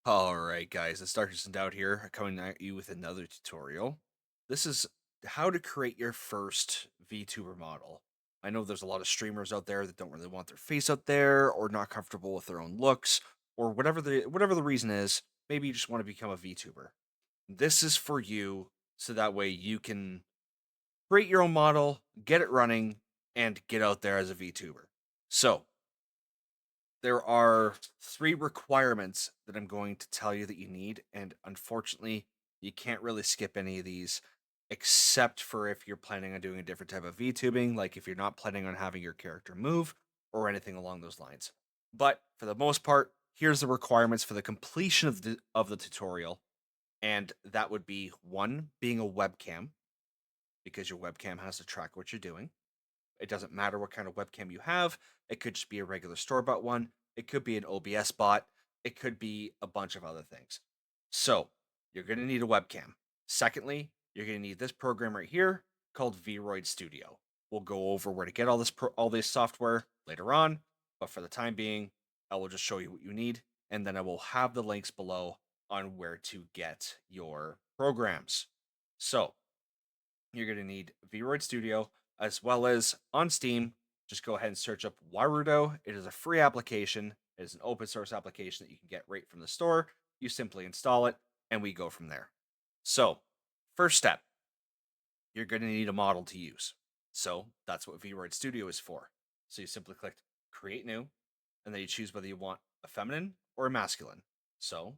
Alright guys, it's Dr. Endowed here, coming at you with another tutorial. This is how to create your first VTuber model. I know there's a lot of streamers out there that don't really want their face out there, or not comfortable with their own looks, or whatever the reason is. Maybe you just want to become a VTuber. This is for you, so that way you can create your own model, get it running, and get out there as a VTuber. So, there are three requirements that I'm going to tell you that you need, and unfortunately, you can't really skip any of these, except for if you're planning on doing a different type of VTubing, like if you're not planning on having your character move or anything along those lines. But for the most part, here's the requirements for the completion of the tutorial, and that would be one, being a webcam, because your webcam has to track what you're doing. It doesn't matter what kind of webcam you have. It could just be a regular store bought one. It could be an OBS bot. It could be a bunch of other things. So you're going to need a webcam. Secondly, you're going to need this program right here called Vroid Studio. We'll go over where to get all this software later on, but for the time being, I will just show you what you need, and then I will have the links below on where to get your programs. So you're going to need Vroid Studio, as well as on Steam. Just go ahead and search up Warudo. It is a free application. It is an open source application that you can get right from the store. You simply install it, and we go from there. So, first step, you're going to need a model to use. So that's what Vroid Studio is for. So you simply click Create New, and then you choose whether you want a feminine or a masculine. So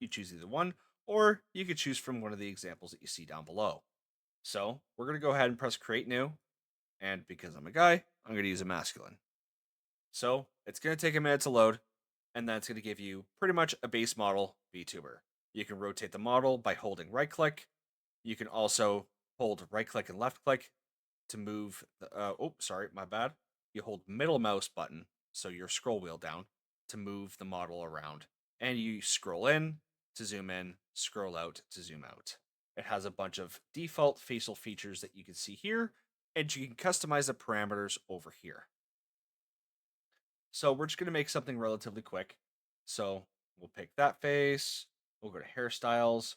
you choose either one, or you could choose from one of the examples that you see down below. So we're going to go ahead and press create new. And because I'm a guy, I'm going to use a masculine. So it's going to take a minute to load. And then it's going to give you pretty much a base model VTuber. You can rotate the model by holding right click. You can also hold right click and left click to move. Oh, sorry, my bad. You hold middle mouse button, so your scroll wheel down, to move the model around. And you scroll in to zoom in, scroll out to zoom out. It has a bunch of default facial features that you can see here, and you can customize the parameters over here. So we're just going to make something relatively quick. So we'll pick that face. We'll go to hairstyles.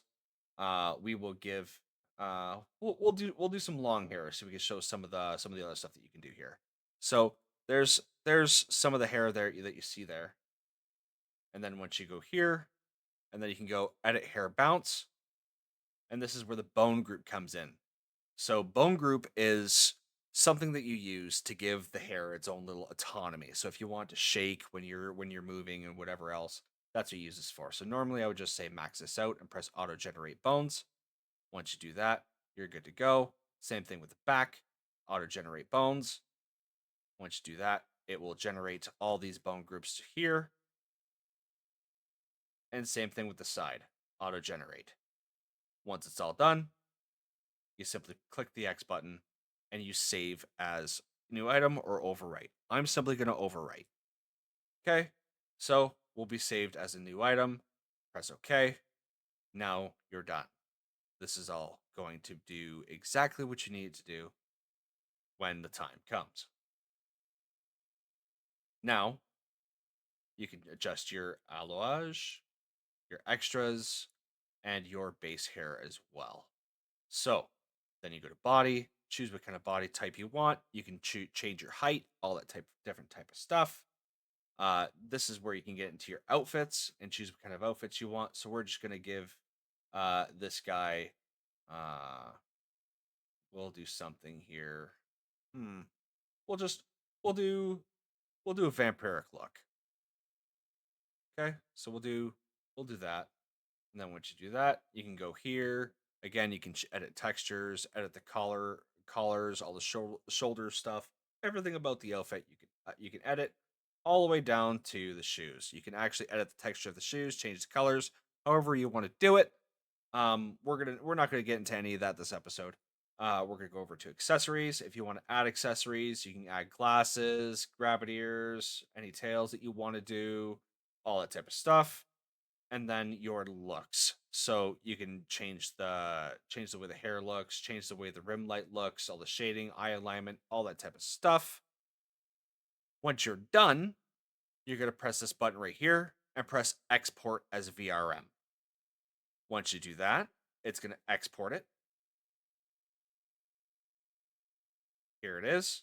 We will give. We'll do some long hair so we can show some of the other stuff that you can do here. So there's some of the hair there that you see there, and then once you go here, and then you can go edit hair bounce, and this is where the bone group comes in. So bone group is something that you use to give the hair its own little autonomy. So if you want to shake when you're moving and whatever else, that's what you use this for. So normally I would just say max this out and press auto generate bones. Once you do that, you're good to go. Same thing with the back, auto generate bones. Once you do that, it will generate all these bone groups here. And same thing with the side, auto generate. Once it's all done, you simply click the X button and you save as new item or overwrite. I'm simply going to overwrite. Okay, so we'll be saved as a new item. Press OK. Now you're done. This is all going to do exactly what you need it to do when the time comes. Now you can adjust your alloage, your extras, and your base hair as well. So then you go to body, choose what kind of body type you want. You can change your height, all that different type of stuff. This is where you can get into your outfits and choose what kind of outfits you want. So we're just gonna give this guy. Uh, we'll do something here. Hmm. We'll just we'll do we'll do a vampiric look. Okay. So we'll do that. And then once you do that, you can go here. Again, you can edit textures, edit the collars, all the shoulder stuff, everything about the outfit you can edit all the way down to the shoes. You can actually edit the texture of the shoes, change the colors, however you want to do it. We're not gonna get into any of that this episode. We're gonna go over to accessories. If you want to add accessories, you can add glasses, rabbit ears, any tails that you want to do, all that type of stuff, and then your looks. So you can change the way the hair looks, change the way the rim light looks, all the shading, eye alignment, all that type of stuff. Once you're done, you're gonna press this button right here, and press export as VRM. Once you do that, it's going to export it. Here it is.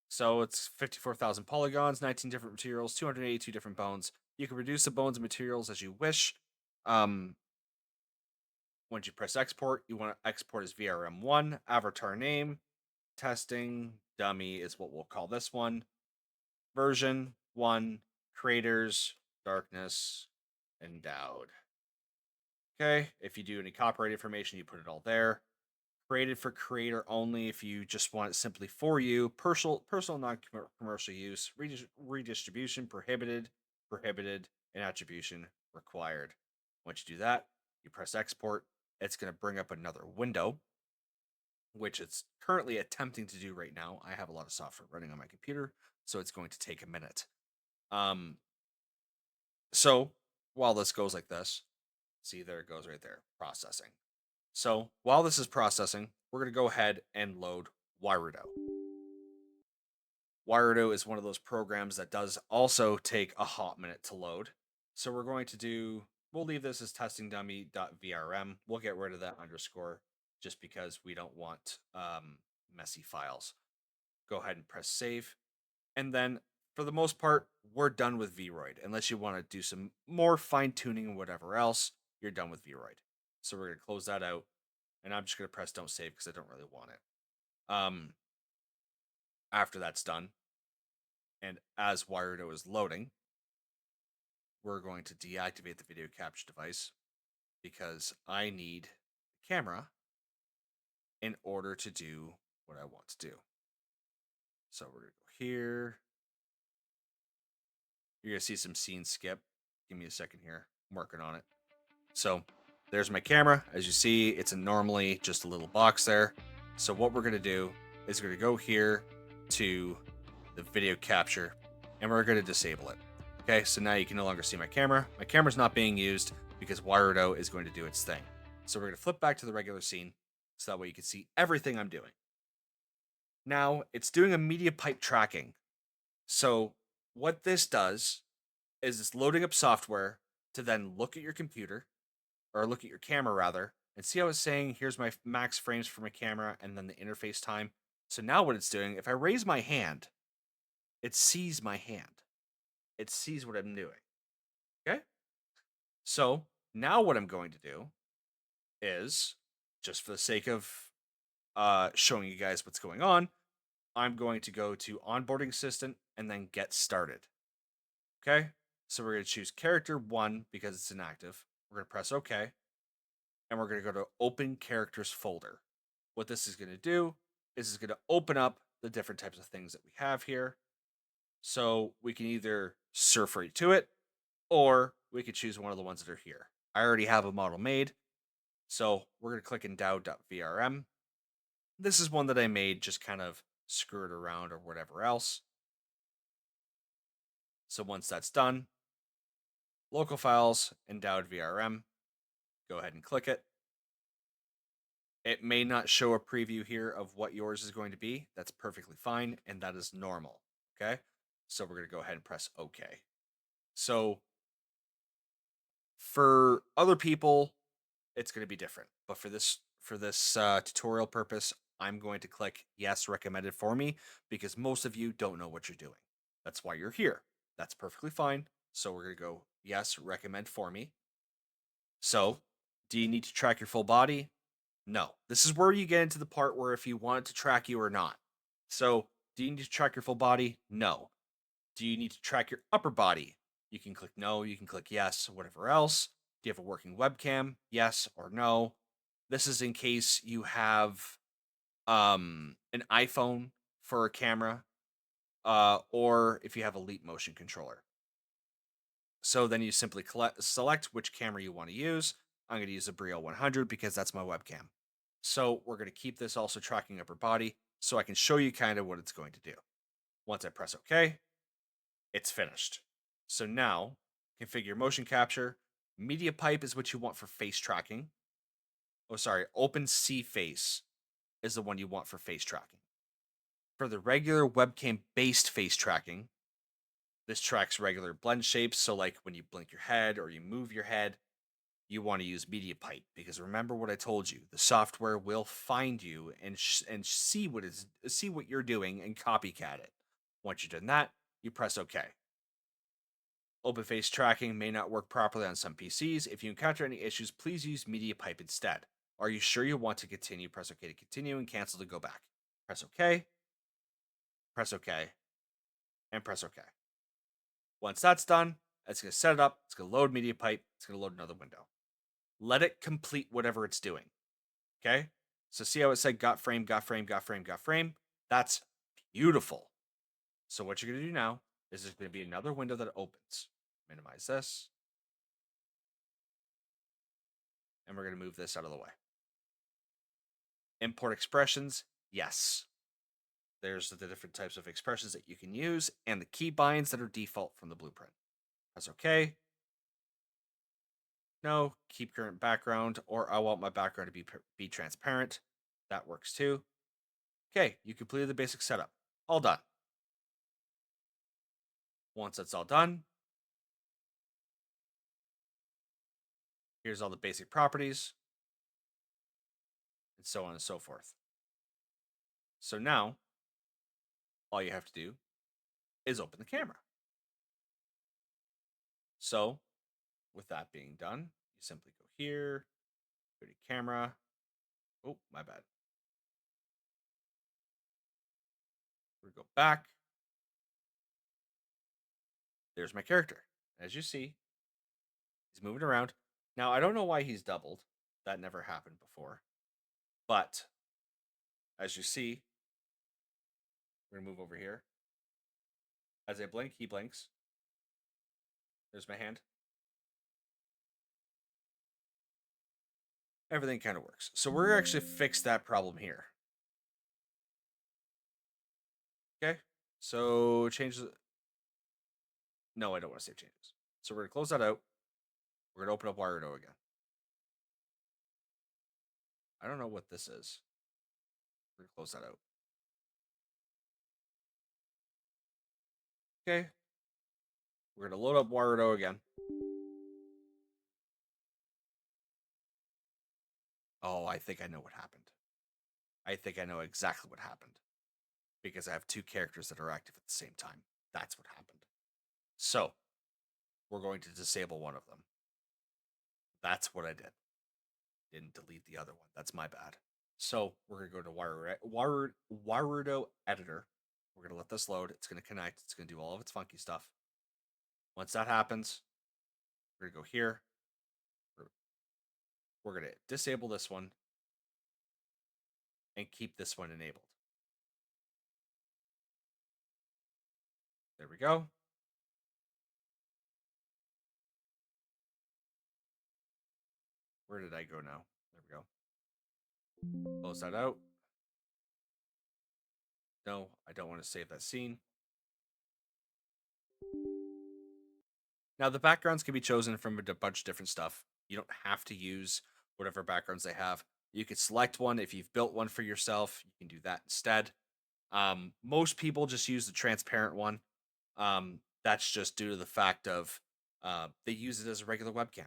So it's 54,000 polygons, 19 different materials, 282 different bones. You can reduce the bones and materials as you wish. Um, Once you press export, you want to export as VRM1, avatar name, testing, dummy is what we'll call this one, version 1, creators, darkness, endowed. Okay, if you do any copyright information, you put it all there. Created for creator only if you just want it simply for you. Personal non-commercial use. Redistribution prohibited, and attribution required. Once you do that, you press export. It's going to bring up another window, which it's currently attempting to do right now. I have a lot of software running on my computer, so it's going to take a minute. So while this goes like this, see, there it goes right there, processing. So while this is processing, we're going to go ahead and load Warudo. Warudo is one of those programs that does also take a hot minute to load. So we'll leave this as testing dummy.vrm. We'll get rid of that underscore just because we don't want messy files. Go ahead and press save. And then for the most part, we're done with Vroid. Unless you want to do some more fine tuning and whatever else, you're done with Vroid. So we're going to close that out. And I'm just going to press don't save because I don't really want it. After that's done, and as Warudo is loading, we're going to deactivate the video capture device because I need the camera in order to do what I want to do. So we're going to go here. You're going to see some scene skip. Give me a second here. I'm working on it. So there's my camera. As you see, it's normally just a little box there. So what we're going to do is we're going to go here to the video capture and we're going to disable it. Okay, so now you can no longer see my camera. My camera's not being used because Warudo is going to do its thing. So we're going to flip back to the regular scene so that way you can see everything I'm doing. Now it's doing a media pipe tracking. So what this does is it's loading up software to then look at your computer or look at your camera rather, and see how it's saying, here's my max frames for my camera and then the interface time. So now what it's doing, if I raise my hand, it sees my hand. It sees what I'm doing. Okay? So now what I'm going to do is, just for the sake of showing you guys what's going on, I'm going to go to onboarding assistant and then get started. Okay? So we're going to choose character 1 because it's inactive. We're going to press OK. And we're going to go to open characters folder. What this is going to do is it's going to open up the different types of things that we have here. So we can either surf right to it, or we could choose one of the ones that are here. I already have a model made, so we're going to click endowed.vrm. This is one that I made, just kind of screw it around or whatever else. So once that's done, local files, endowed VRM, go ahead and click it. It may not show a preview here of what yours is going to be. That's perfectly fine, and that is normal. Okay, so we're going to go ahead and press OK. So for other people, it's going to be different, but for this tutorial purpose, I'm going to click yes, recommended for me, because most of you don't know what you're doing. That's why you're here. That's perfectly fine. So we're going to go yes, recommend for me. So, do you need to track your full body? No. This is where you get into the part where if you want it to track you or not. So, do you need to track your full body? No. Do you need to track your upper body? You can click no, you can click yes, whatever else. Do you have a working webcam? Yes or no. This is in case you have an iPhone for a camera, or if you have a Leap Motion controller. So then you simply select which camera you want to use. I'm going to use a Brio 100 because that's my webcam. So we're going to keep this also tracking upper body so I can show you kind of what it's going to do. Once I press OK, it's finished. So now, configure motion capture. Media pipe is what you want for face tracking. Oh, sorry, open C face is the one you want for face tracking. For the regular webcam based face tracking, This tracks regular blend shapes, so like when you blink your head or you move your head, you want to use media pipe because remember what I told you. The software will find you and see what you're doing and copycat it. Once you've done that, you press OK. Open face tracking may not work properly on some PCs. If you encounter any issues, please use media pipe instead. Are you sure you want to continue? Press OK to continue and cancel to go back. Press OK, press OK, and press OK. Once that's done, it's going to set it up. It's going to load media pipe. It's going to load another window. Let it complete whatever it's doing. Okay. So see how it said got frame, got frame, got frame, got frame? That's beautiful. So what you're going to do now is there's going to be another window that opens. Minimize this. And we're going to move this out of the way. Import expressions. Yes. There's the different types of expressions that you can use and the keybinds that are default from the blueprint. Press OK. No, keep current background, or I want my background to be transparent. That works too. Okay, you completed the basic setup. All done. Once that's all done, here's all the basic properties, and so on and so forth. So now, all you have to do is open the camera. So, with that being done, you simply go here, go to camera. Oh, my bad. We go back. There's my character. As you see, he's moving around. Now, I don't know why he's doubled. That never happened before. But, as you see, we're going to move over here. As I blink, he blinks. There's my hand. Everything kind of works. So we're actually fix that problem here. Okay. So change the... No, I don't want to save changes. So we're going to close that out. We're going to open up Warudo again. I don't know what this is. We're going to close that out. Okay. We're going to load up Warudo again. Oh, I think I know what happened. I think I know exactly what happened. Because I have two characters that are active at the same time. That's what happened. So, we're going to disable one of them. That's what I did. Didn't delete the other one. That's my bad. So we're going to go to Warudo Editor. We're going to let this load. It's going to connect. It's going to do all of its funky stuff. Once that happens, we're going to go here. We're going to disable this one and keep this one enabled. There we go. Where did I go now? There we go. Close that out. No, I don't want to save that scene. Now, the backgrounds can be chosen from a bunch of different stuff. You don't have to use whatever backgrounds they have. You could select one if you've built one for yourself. You can do that instead. Most people just use the transparent one. That's just due to the fact of they use it as a regular webcam.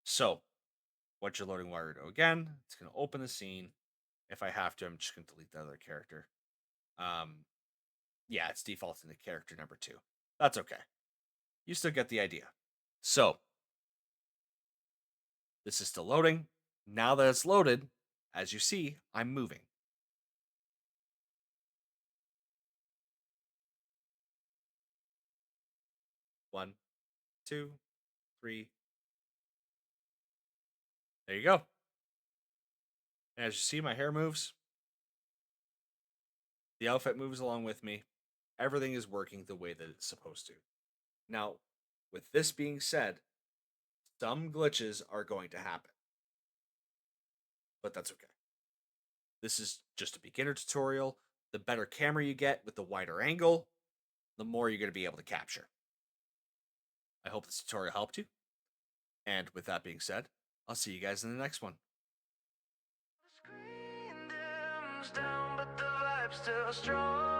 So, once you're loading Warudo again, it's going to open the scene. If I have to, I'm just going to delete the other character. Yeah, it's defaulting to character number 2. That's okay. You still get the idea. So, this is still loading. Now that it's loaded, as you see, I'm moving. One, two, three. There you go. And as you see, my hair moves. The outfit moves along with me. Everything is working the way that it's supposed to. Now, with this being said, some glitches are going to happen. But that's okay. This is just a beginner tutorial. The better camera you get with the wider angle, the more you're going to be able to capture. I hope this tutorial helped you. And with that being said, I'll see you guys in the next one. Screen dims down, but the vibe's still strong.